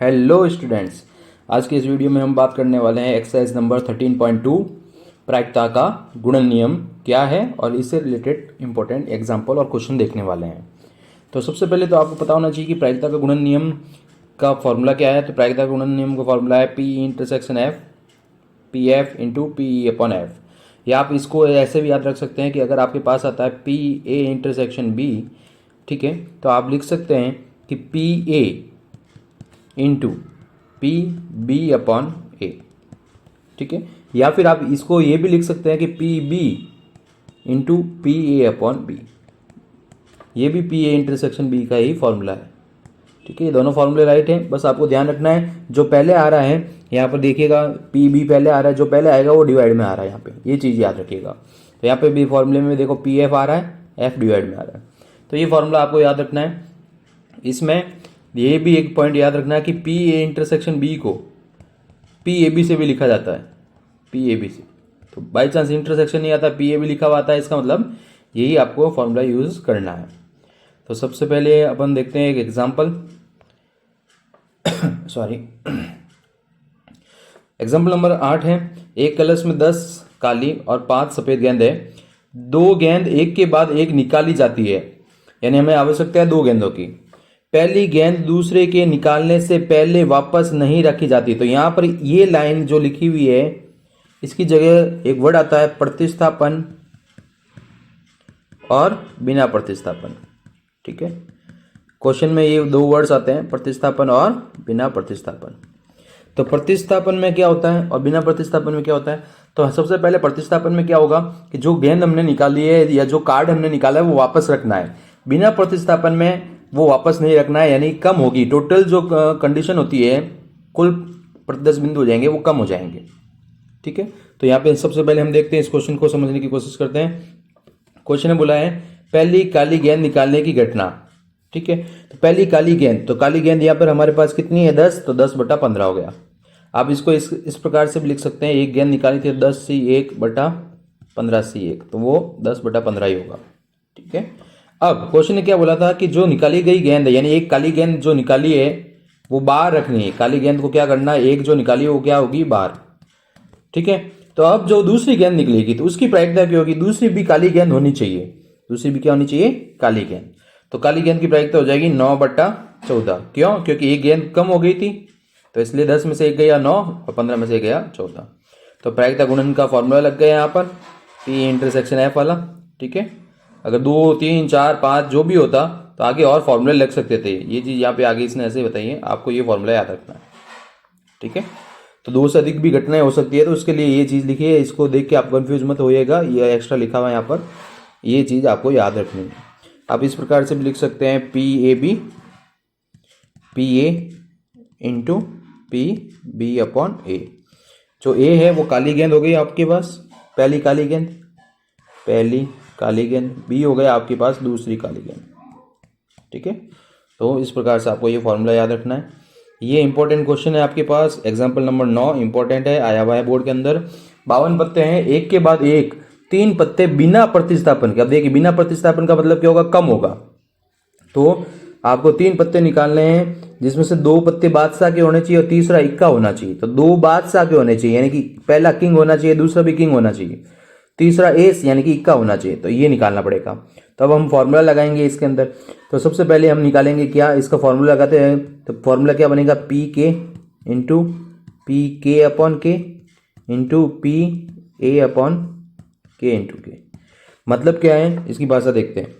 Hello students, आज के इस वीडियो में हम बात करने वाले हैं एक्सरसाइज नंबर 13.2 प्रायिकता का गुणन नियम क्या है और इससे रिलेटेड इंपॉर्टेंट एग्जाम्पल और क्वेश्चन देखने वाले हैं। तो सबसे पहले तो आपको पता होना चाहिए कि प्रायिकता का गुणन नियम का फॉर्मूला क्या है। तो प्रायिकता का गुणन नियम का फॉर्मूला है P intersection F P F into P E upon F. या आप इसको ऐसे भी याद रख सकते हैं कि अगर आपके पास आता है पी ए इंटरसेक्शन बी, ठीक है, तो आप लिख सकते हैं कि P A into P B upon A, ठीक है। या फिर आप इसको ये भी लिख सकते हैं कि P B into P A upon B. ये भी पी ए इंटरसेक्शन बी का ही फॉर्मूला है, ठीक है। ये दोनों फॉर्मूले राइट हैं, बस आपको ध्यान रखना है जो पहले आ रहा है यहाँ पर देखिएगा पी बी पहले आ रहा है, जो पहले आएगा वो डिवाइड में आ रहा है यहाँ पे, ये चीज़ याद रखिएगा। तो यहाँ पे भी फॉर्मूले में देखो पी एफ आ रहा है, एफ डिवाइड में आ रहा है, तो ये फॉर्मूला आपको याद रखना है। इसमें ये भी एक पॉइंट याद रखना है कि पी ए इंटरसेक्शन बी को पी ए बी से भी लिखा जाता है, पी ए बी से। तो बाई चांस इंटरसेक्शन नहीं आता, पी ए बी लिखा हुआ आता है, इसका मतलब यही आपको फॉर्मूला यूज करना है। तो सबसे पहले अपन देखते हैं एक एग्जाम्पल सॉरी एग्जाम्पल नंबर 8 है। एक कलश में 10 काली और 5 सफेद गेंद है। 2 गेंद एक के बाद एक निकाली जाती है, यानी हमें आवश्यकता है 2 गेंदों की। पहली गेंद दूसरे के निकालने से पहले वापस नहीं रखी जाती। तो यहाँ पर ये लाइन जो लिखी हुई है, इसकी जगह एक वर्ड आता है प्रतिस्थापन और बिना प्रतिस्थापन, ठीक है। क्वेश्चन में ये 2 वर्ड्स आते हैं, प्रतिस्थापन और बिना प्रतिस्थापन। तो प्रतिस्थापन में क्या होता है और बिना प्रतिस्थापन में क्या होता है। तो सबसे पहले प्रतिस्थापन में क्या होगा कि जो गेंद हमने निकाली है या जो कार्ड हमने निकाला है वो वापस रखना है। बिना प्रतिस्थापन में वो वापस नहीं रखना है, यानी कम होगी। टोटल जो कंडीशन होती है, कुल 10 बिंदु हो जाएंगे, वो कम हो जाएंगे, ठीक है। तो यहाँ पे सबसे पहले हम देखते हैं, इस क्वेश्चन को समझने की कोशिश करते हैं। क्वेश्चन ने बोला है पहली काली गेंद निकालने की घटना, ठीक है। तो पहली काली गेंद, तो काली गेंद यहाँ पर हमारे पास कितनी है 10, तो 10/15 हो गया। आप इसको इस प्रकार से भी लिख सकते हैं, एक गेंद निकाली थी 10C1/15C1, तो वो 10/15 ही होगा, ठीक है। अब क्वेश्चन ने क्या बोला था कि जो निकाली गई गेंद है, यानी एक काली गेंद जो निकाली है वो बाहर रखनी है। काली गेंद को क्या करना है, एक जो निकाली है वो क्या होगी, बाहर, ठीक है। तो अब जो दूसरी गेंद निकलेगी तो उसकी प्रायिकता क्या होगी, दूसरी भी काली गेंद होनी चाहिए, दूसरी भी क्या होनी चाहिए, काली गेंद। तो काली गेंद की प्रायिकता हो जाएगी 9/14। क्यों, क्योंकि एक गेंद कम हो गई थी, तो इसलिए 10 में से एक गया 9 और 15 में से गया 14। तो प्रायिकता गुणन का फॉर्मूला लग गया यहाँ पर, पी इंटरसेक्शन एफ वाला, ठीक है। अगर 2, 3, 4, 5 जो भी होता तो आगे और फॉर्मूले लग सकते थे। ये चीज़ यहाँ पे आगे इसने ऐसे बताई है, आपको ये फॉर्मूला याद रखना है, ठीक है। तो 2 से अधिक भी घटनाएं हो सकती है, तो उसके लिए ये चीज़ लिखी है, इसको देख के आप कंफ्यूज मत होइएगा, ये एक्स्ट्रा लिखा हुआ है यहाँ पर, ये चीज़ आपको याद रखनी है। आप इस प्रकार से भी लिख सकते हैं P A into P B upon A. जो ए है वो काली गेंद हो गई आपके पास, पहली काली गेंद, बी हो गया आपके पास दूसरी काली गेंद, ठीक है। तो इस प्रकार से आपको ये फॉर्मूला याद रखना है। ये इंपॉर्टेंट क्वेश्चन है आपके पास, एग्जाम्पल नंबर 9 इंपॉर्टेंट है, आया हुआ है बोर्ड के अंदर। 52 पत्ते हैं, एक के बाद एक 3 पत्ते बिना प्रतिस्थापन के। अब देखिए बिना प्रतिस्थापन का मतलब क्या होगा, कम होगा। तो आपको 3 पत्ते निकालने हैं, जिसमें से 2 पत्ते बादशाह के होने चाहिए और तीसरा इक्का होना चाहिए। तो 2 बादशाह के होने चाहिए, यानी कि पहला किंग होना चाहिए, दूसरा भी किंग होना चाहिए, तीसरा एस यानी कि इक्का होना चाहिए। तो ये निकालना पड़ेगा। तो अब हम फॉर्मूला लगाएंगे इसके अंदर। तो सबसे पहले हम निकालेंगे क्या, इसका फॉर्मूला लगाते हैं। तो फॉर्मूला क्या बनेगा, पी के इंटू पी के अपॉन के इंटू पी ए अपॉन के इंटू के। मतलब क्या है, इसकी भाषा देखते हैं।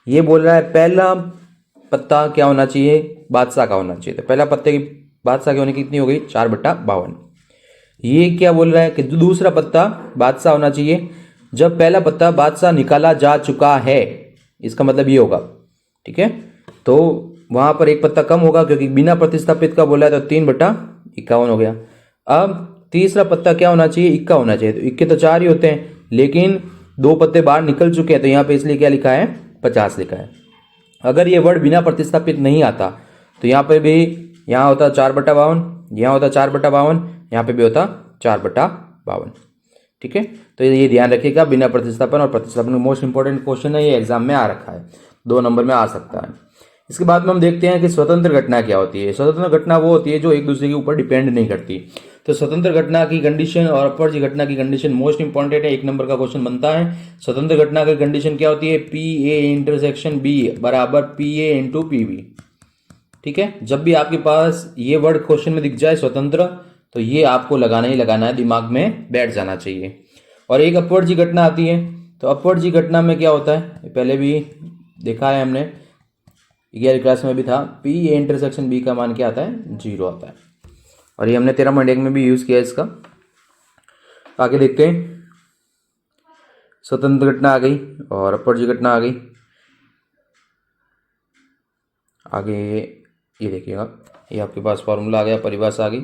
ये बोल रहा है पहला पत्ता क्या होना चाहिए, बादशाह का होना चाहिए। तो पहला पत्ते की बादशाह की होने की कितनी हो गई, 4/52। ये क्या बोल रहा है कि दूसरा पत्ता बादशाह होना चाहिए जब पहला पत्ता बादशाह निकाला जा चुका है, इसका मतलब ये होगा, ठीक है। तो वहां पर एक पत्ता कम होगा क्योंकि बिना प्रतिस्थापित का बोला है, तो 3/51 हो गया। अब तीसरा पत्ता क्या होना चाहिए, इक्का होना चाहिए। तो इक्के तो 4 ही होते हैं, लेकिन 2 पत्ते बाहर निकल चुके हैं, तो यहाँ पे इसलिए क्या लिखा है, 50 लिखा है। अगर ये वर्ड बिना प्रतिस्थापित नहीं आता तो यहाँ पे भी, यहाँ होता 4/52, यहाँ होता 4/52, यहाँ पे भी होता 4/52, ठीक है। तो ये ध्यान रखिएगा, बिना प्रतिस्थापन और प्रतिस्थापन मोस्ट इंपॉर्टेंट क्वेश्चन है, ये एग्जाम में आ रखा है, 2 नंबर में आ सकता है। इसके बाद में हम देखते हैं कि स्वतंत्र घटना क्या होती है। स्वतंत्र घटना वो होती है जो एक दूसरे के ऊपर डिपेंड नहीं करती। तो स्वतंत्र घटना की कंडीशन और अपवर्जी घटना की कंडीशन मोस्ट इंपॉर्टेंट है, 1 नंबर का क्वेश्चन बनता है। स्वतंत्र घटना की कंडीशन क्या होती है, पी ए इंटरसेक्शन बी बराबर P A into P B. ठीक है, जब भी आपके पास ये वर्ड क्वेश्चन में दिख जाए स्वतंत्र, तो ये आपको लगाना ही लगाना है, दिमाग में बैठ जाना चाहिए। और एक अपवर्जी घटना आती है। तो अपवर्जी घटना में क्या होता है, पहले भी देखा है हमने, 11वीं क्लास में भी था। पी ए इंटरसेक्शन बी का मान क्या आता है, 0 आता है। और ये हमने 13.1 में भी यूज किया इसका। आगे देखते हैं, स्वतंत्र घटना आ गई और अपवर्जी घटना आ गई। आगे ये देखिएगा, ये आपके पास फॉर्मूला आ गया, परिभाषा आ गई।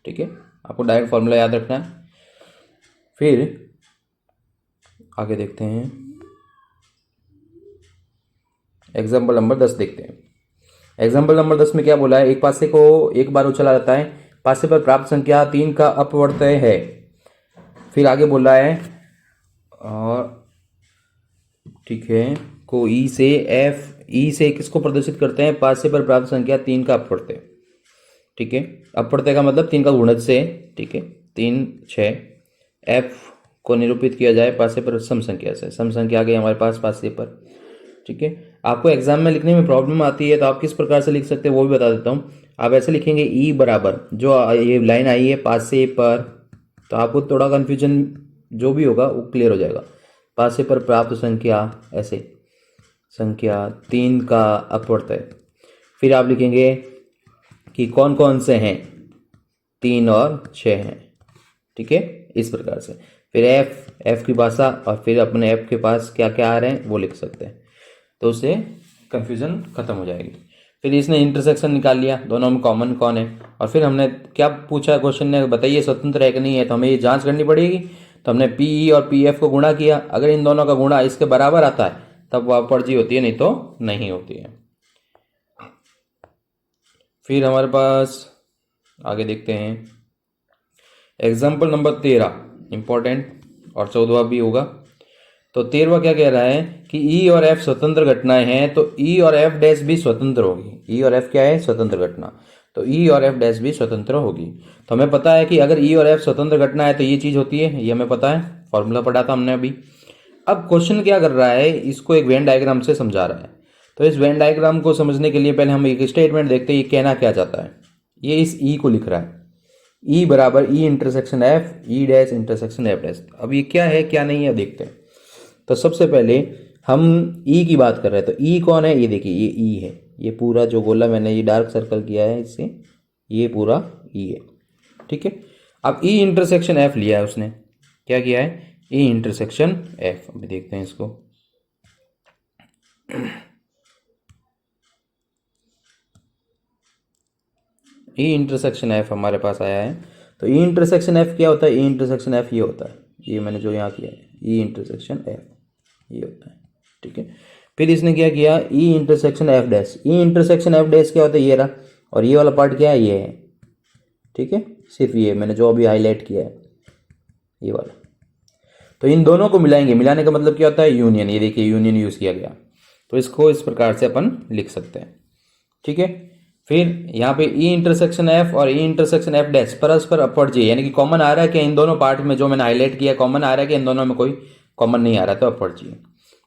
ठीक है, आपको डायरेक्ट फॉर्मूला याद रखना है। फिर आगे देखते हैं, एग्जाम्पल नंबर 10 देखते हैं। एग्जाम्पल नंबर 10 में क्या बोला है, एक पासे को एक बार उछला जाता है, पासे पर प्राप्त संख्या 3 का अपवर्तय है। फिर आगे बोला है, और ठीक है, को ई से एफ, ई से किसको प्रदर्शित करते हैं, पासे पर प्राप्त संख्या 3 का अपवर्तय। ठीक है, अपवर्तय का मतलब 3 का गुणज से। ठीक है, 3 6, एफ को निरूपित किया जाए पासे पर सम संख्या से। सम संख्या आ गई हमारे पास पासे पर। ठीक है, आपको एग्जाम में लिखने में प्रॉब्लम आती है तो आप किस प्रकार से लिख सकते हैं वो भी बता देता हूँ। आप ऐसे लिखेंगे, ई बराबर, जो ये लाइन आई है पासे पर, तो आपको थोड़ा कन्फ्यूजन जो भी होगा वो क्लियर हो जाएगा। पासे पर प्राप्त संख्या, ऐसे संख्या 3 का अपवर्तय। फिर आप लिखेंगे कि कौन कौन से हैं, 3 और 6 हैं। ठीक है, इस प्रकार से। फिर एफ की भाषा, और फिर अपने एफ के पास क्या क्या आ रहे हैं वो लिख सकते हैं, तो उससे कंफ्यूजन खत्म हो जाएगी। फिर इसने इंटरसेक्शन निकाल लिया, दोनों में कॉमन कौन है। और फिर हमने क्या पूछा क्वेश्चन ने, बताइए स्वतंत्र है कि नहीं है, तो हमें ये जांच करनी पड़ेगी। तो हमने पी ई और पी एफ को गुणा किया, अगर इन दोनों का गुणा इसके बराबर आता है तब वह अपवर्जी होती है, नहीं तो नहीं होती है। फिर हमारे पास आगे देखते हैं, एग्जाम्पल नंबर 13 इंपॉर्टेंट, और 14वां भी होगा। तो 13वां क्या कह रहा है कि ई और एफ स्वतंत्र घटनाएं हैं, तो ई और एफ डैश भी स्वतंत्र होगी। ई और एफ क्या है, स्वतंत्र घटना, तो ई और एफ डैश भी स्वतंत्र होगी। तो हमें पता है कि अगर ई और एफ स्वतंत्र घटना है तो ये चीज़ होती है, ये हमें पता है, फॉर्मूला पढ़ा था हमने अभी। अब क्वेश्चन क्या कर रहा है, इसको एक वेन डायग्राम से समझा रहा है। तो इस वेन डायग्राम को समझने के लिए पहले हम एक स्टेटमेंट देखते हैं, ये कहना क्या चाहता है। ये इस ई को लिख रहा है, ई बराबर ई इंटरसेक्शन एफ, ई डैश इंटरसेक्शन एफ डैश। अब ये क्या है क्या नहीं है देखते हैं। तो सबसे पहले हम ई की बात कर रहे हैं, तो ई कौन है, ये देखिए, ये ई है, ये पूरा जो गोला मैंने ये डार्क सर्कल किया है इससे, ये पूरा ई है। ठीक है, अब ई इंटरसेक्शन एफ लिया है उसने, क्या किया है, ई इंटरसेक्शन एफ। अभी देखते हैं इसको, ई इंटरसेक्शन एफ हमारे पास आया है। तो ई इंटरसेक्शन एफ क्या होता है, ई इंटरसेक्शन एफ ये होता है, ये मैंने जो यहाँ किया है, ई इंटरसेक्शन एफ ये होता है। ठीक है, फिर इसने क्या किया, E intersection F dash. E intersection F dash क्या होता है, ये रहा, और ये वाला पार्ट क्या है, ये है। ठीक है, सिर्फ ये मैंने जो अभी हाईलाइट किया है, ये वाला। तो इन दोनों को मिलाएंगे, मिलाने का मतलब क्या होता है, यूनियन। ये देखिए, यूनियन यूज किया गया, तो इसको इस प्रकार से अपन लिख सकते हैं। ठीक है, फिर यहाँ पे ई इंटरसेक्शन एफ और ई इंटरसेक्शन एफ डैश परस्पर अपवर्जी, यानी कि कॉमन आ रहा है कि इन दोनों पार्ट में जो मैंने हाईलाइट किया कॉमन आ रहा है कि इन दोनों में कोई कॉमन नहीं आ रहा, तो अपवर्जी है।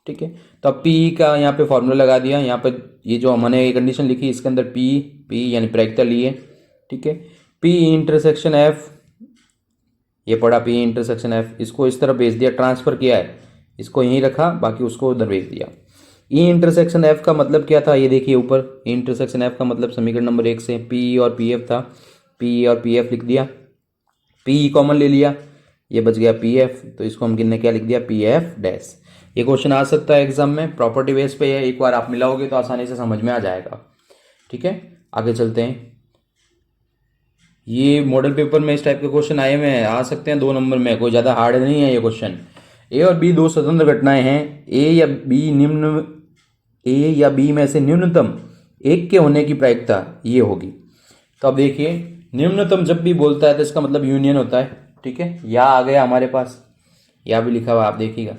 ठीक है, तो अब पी का यहाँ पे फॉर्मूला लगा दिया, यहाँ पे ये जो हमने ये कंडीशन लिखी इसके अंदर पी यानी प्रायिकता ली है। ठीक है, पी इंटरसेक्शन एफ, ये पढ़ा पी इंटरसेक्शन एफ, इसको इस तरफ भेज दिया, ट्रांसफर किया है, इसको यहीं रखा, बाकी उसको उधर भेज दिया। ई इंटरसेक्शन एफ का मतलब क्या था, ये देखिए ऊपर, ई इंटरसेक्शन एफ का मतलब समीकरण नंबर 1 से पी और पी एफ था, पी और पी एफ लिख दिया, पी कॉमन ले लिया, ये बच गया पी एफ, तो इसको हम किन्ने क्या लिख दिया, पी एफ डैश। ये क्वेश्चन आ सकता है एग्जाम में, प्रॉपर्टी बेस पे है, एक बार आप मिलाओगे तो आसानी से समझ में आ जाएगा। ठीक है, आगे चलते हैं। ये मॉडल पेपर में इस टाइप के क्वेश्चन आए हुए हैं, आ सकते हैं 2 नंबर में, कोई ज़्यादा हार्ड नहीं है ये क्वेश्चन। ए और बी दो स्वतंत्र घटनाएं हैं, ए या बी में से न्यूनतम एक के होने की प्रायिकता ये होगी। तो अब देखिए, न्यूनतम जब भी बोलता है तो इसका मतलब यूनियन होता है। ठीक है, या आ गया हमारे पास, या भी लिखा हुआ आप देखिएगा,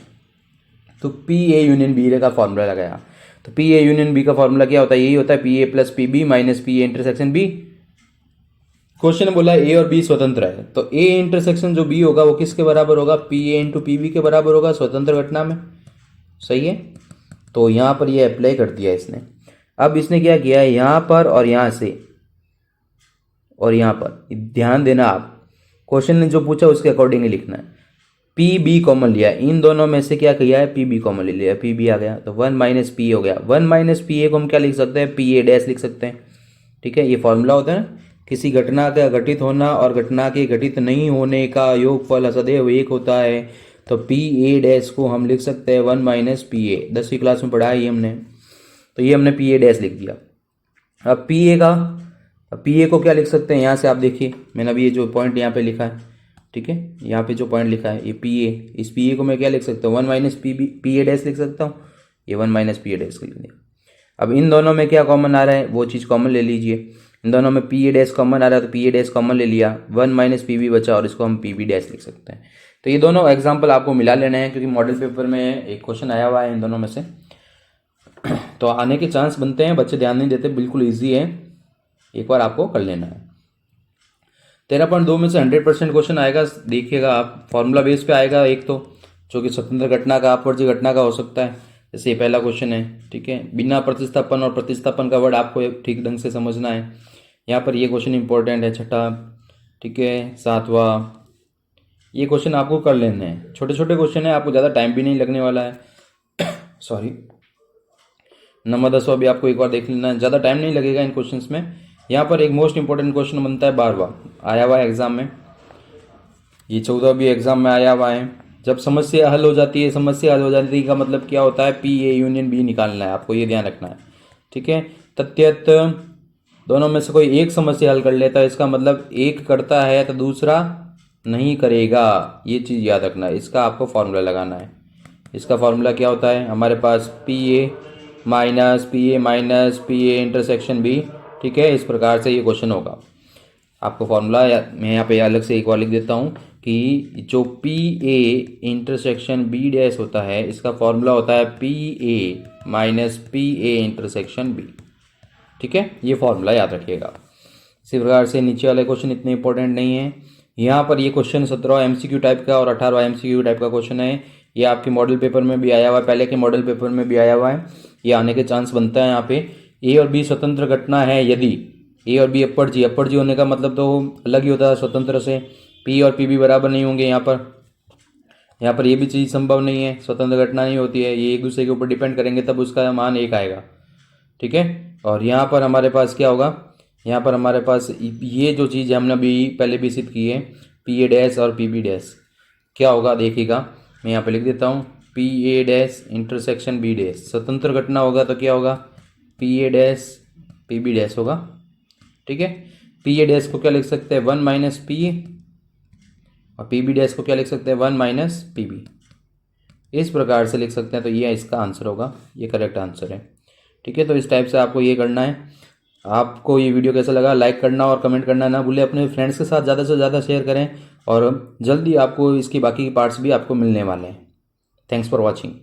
तो पी ए यूनियन बी का फॉर्मूला लगाया। तो पी ए यूनियन बी का फॉर्मूला क्या होता है, यही होता है P A plus P B minus P A intersection B. Question ने बोला ए और बी स्वतंत्र है, तो ए इंटरसेक्शन जो बी होगा वो किसके बराबर होगा, P A into P B के बराबर होगा स्वतंत्र घटना में। सही है, तो यहाँ पर ये अप्लाई कर दिया इसने। अब इसने क्या किया है, यहाँ पर और यहाँ से और यहाँ पर ध्यान देना आप, क्वेश्चन ने जो पूछा उसके अकॉर्डिंग ही लिखना है। पी बी कॉमन लिया, इन दोनों में से क्या किया है, पी बी कॉमन ले लिया, पी बी आ गया तो 1 माइनस पी हो गया। 1 माइनस पी ए को हम क्या लिख सकते हैं, पी ए डैश लिख सकते हैं। ठीक है, ये फॉर्मूला होता है ना, किसी घटना का घटित होना और घटना के घटित नहीं होने का योगफल सदैव एक होता है। तो पी ए डैश को हम लिख सकते हैं 1 माइनस पी ए, 10वीं क्लास में पढ़ा है ये हमने, तो ये हमने पी ए डैश लिख दिया। अब पी ए का, पी ए को क्या लिख सकते हैं, यहाँ से आप देखिए मैंने अभी ये जो पॉइंट यहाँ पे लिखा है, ठीक है, यहाँ पे जो पॉइंट लिखा है ये पी ए, इस पी ए को मैं क्या लिख सकता हूँ, 1 माइनस पी ए डैश लिख सकता हूँ, ये 1 माइनस पी ए डैश लिख दिया। अब इन दोनों में क्या कॉमन आ रहा है, वो चीज़ कॉमन ले लीजिए। इन दोनों में पी ए डैश कॉमन आ रहा है तो पी ए डैश कॉमन ले लिया, 1 माइनस पी बी बचा और इसको हम पी बी डैश लिख सकते हैं। तो ये दोनों एग्जाम्पल आपको मिला लेने हैं, क्योंकि मॉडल पेपर में एक क्वेश्चन आया हुआ है इन दोनों में से, तो आने के चांस बनते हैं, बच्चे ध्यान नहीं देते, बिल्कुल ईजी है, एक बार आपको कर लेना है। 13.2 में से 100% क्वेश्चन आएगा, देखिएगा आप, फॉर्मूला बेस पे आएगा एक तो, जो कि स्वतंत्र घटना का अपवर्ज्य घटना का हो सकता है, जैसे ये पहला क्वेश्चन है। ठीक है, बिना प्रतिस्थापन और प्रतिस्थापन का वर्ड आपको ठीक ढंग से समझना है। यहाँ पर ये क्वेश्चन इंपॉर्टेंट है, छठा। ठीक है, सातवां, ये क्वेश्चन आपको कर लेने हैं, छोटे छोटे क्वेश्चन है, आपको ज़्यादा टाइम भी नहीं लगने वाला है। सॉरी, 9वां 10वां भी आपको एक बार देख लेना है, ज़्यादा टाइम नहीं लगेगा इन क्वेश्चंस में। यहाँ पर एक मोस्ट इंपॉर्टेंट क्वेश्चन बनता है 12वां, आया हुआ है एग्जाम में, ये 14वां भी एग्जाम में आया हुआ है। जब समस्या हल हो जाती है, समस्या हल हो जाती है का मतलब क्या होता है, पी ए यूनियन बी निकालना है, आपको ये ध्यान रखना है। ठीक है, तथ्यत दोनों में से कोई एक समस्या हल कर लेता है, इसका मतलब एक करता है तो दूसरा नहीं करेगा, ये चीज़ याद रखना है। इसका आपको फॉर्मूला लगाना है। इसका फॉर्मूला क्या होता है, हमारे पास P A minus P A intersection B. ठीक है, इस प्रकार से ये क्वेश्चन होगा। आपको फॉर्मूला मैं यहाँ पे अलग से एक बार लिख देता हूँ कि जो P A intersection B dash होता है, इसका फॉर्मूला होता है P A minus P A intersection B. ठीक है, ये फॉर्मूला याद रखिएगा। इसी प्रकार से नीचे वाले क्वेश्चन इतने इंपॉर्टेंट नहीं है। यहाँ पर ये क्वेश्चन 17 एमसीक्यू टाइप का और 18वां एमसीक्यू टाइप का क्वेश्चन है। ये आपके मॉडल पेपर में भी आया हुआ है, पहले के मॉडल पेपर में भी आया हुआ है, ये आने के चांस बनता है। यहाँ पे ए और बी स्वतंत्र घटना है, यदि ए और बी अपवर्ज्य होने का मतलब तो अलग ही होता है स्वतंत्र से, पी और पी बी बराबर नहीं होंगे। यहाँ पर ये भी चीज़ संभव नहीं है, स्वतंत्र घटना नहीं होती है, ये एक दूसरे के ऊपर डिपेंड करेंगे तब उसका मान एक आएगा। ठीक है, और यहाँ पर हमारे पास क्या होगा, यहाँ पर हमारे पास ये जो चीज़ हमने अभी पहले भी सिद्ध की है, पी ए डैश और पी बी डैश, क्या होगा देखिएगा, मैं यहाँ पे लिख देता हूँ, P A dash intersection B dash, स्वतंत्र घटना होगा तो क्या होगा, P A dash P B dash होगा। ठीक है, पी ए डैश को क्या लिख सकते हैं, 1 माइनस पी ए, और पी बी डैश को क्या लिख सकते हैं, 1 माइनस पी बी। इस प्रकार से लिख सकते हैं, तो ये इसका आंसर होगा, ये करेक्ट आंसर है। ठीक है, तो इस टाइप से आपको ये करना है। आपको ये वीडियो कैसा लगा, लाइक करना और कमेंट करना ना भूलें, अपने फ्रेंड्स के साथ ज़्यादा से ज़्यादा शेयर करें, और जल्दी आपको इसकी बाकी पार्ट्स भी आपको मिलने वाले हैं। Thanks for watching.